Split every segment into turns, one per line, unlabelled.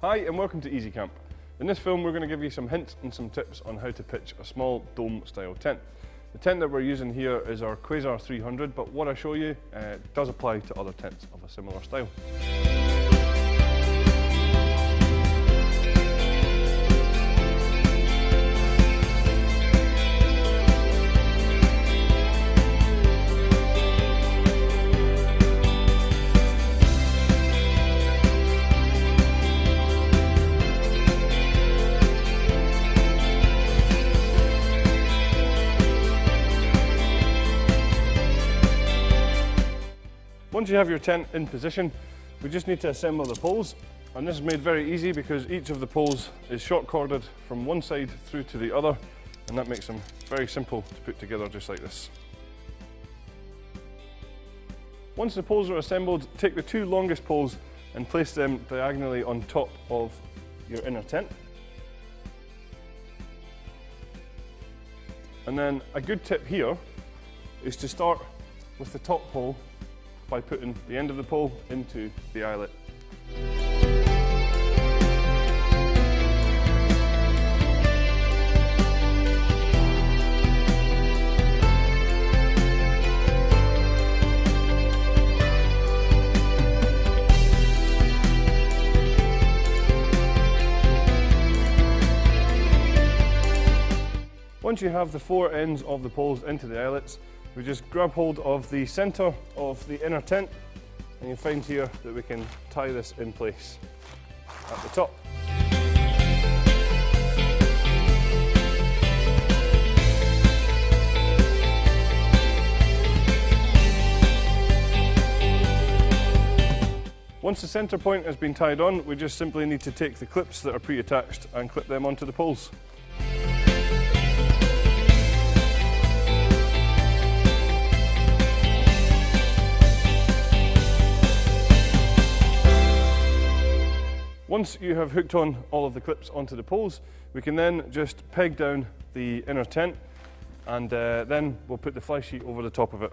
Hi and welcome to Easy Camp. In this film we're going to give you some hints and some tips on how to pitch a small dome style tent. The tent that we're using here is our Quasar 300, but what I show you does apply to other tents of a similar style. Once you have your tent in position, we just need to assemble the poles, and this is made very easy because each of the poles is short corded from one side through to the other, and that makes them very simple to put together just like this. Once the poles are assembled, take the two longest poles and place them diagonally on top of your inner tent. And then a good tip here is to start with the top pole by putting the end of the pole into the eyelet. Once you have the four ends of the poles into the eyelets, we just grab hold of the centre of the inner tent, and you'll find here that we can tie this in place at the top. Once the centre point has been tied on, we just simply need to take the clips that are pre-attached and clip them onto the poles. Once you have hooked on all of the clips onto the poles, we can then just peg down the inner tent, and then we'll put the fly sheet over the top of it.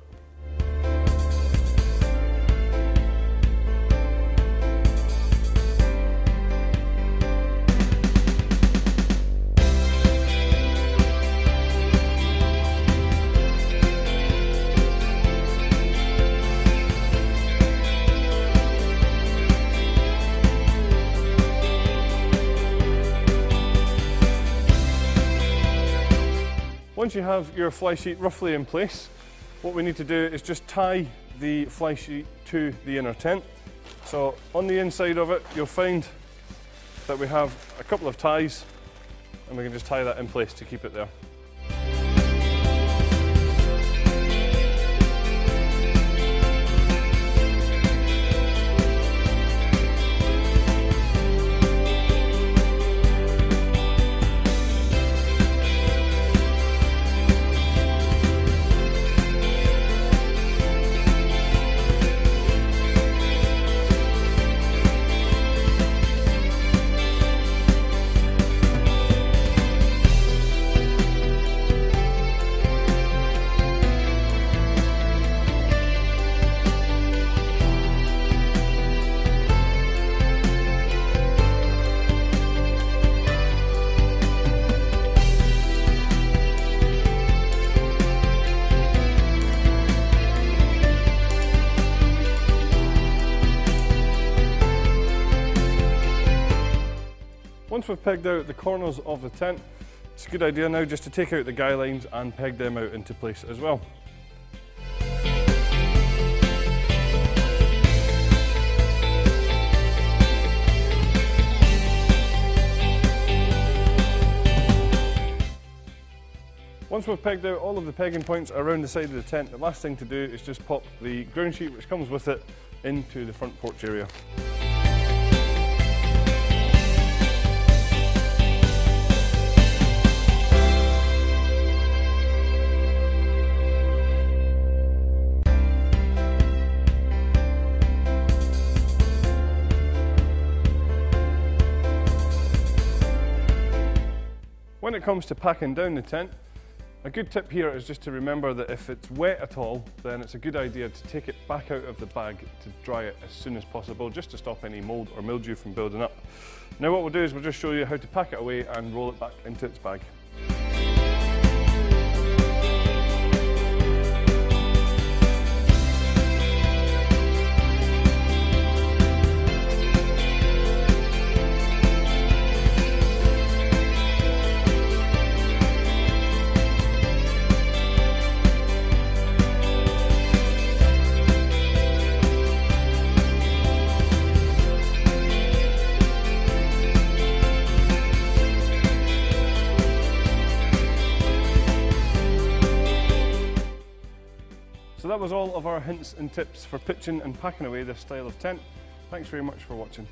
Once you have your fly sheet roughly in place, what we need to do is just tie the fly sheet to the inner tent. So on the inside of it, you'll find that we have a couple of ties, and we can just tie that in place to keep it there. Once we've pegged out the corners of the tent, it's a good idea now just to take out the guy lines and peg them out into place as well. Once we've pegged out all of the pegging points around the side of the tent, the last thing to do is just pop the ground sheet which comes with it into the front porch area. When it comes to packing down the tent, A good tip here is just to remember that if it's wet at all, then it's a good idea to take it back out of the bag to dry it as soon as possible, just to stop any mould or mildew from building up. Now what we'll do is we'll just show you how to pack it away and roll it back into its bag. So that was all of our hints and tips for pitching and packing away this style of tent. Thanks very much for watching.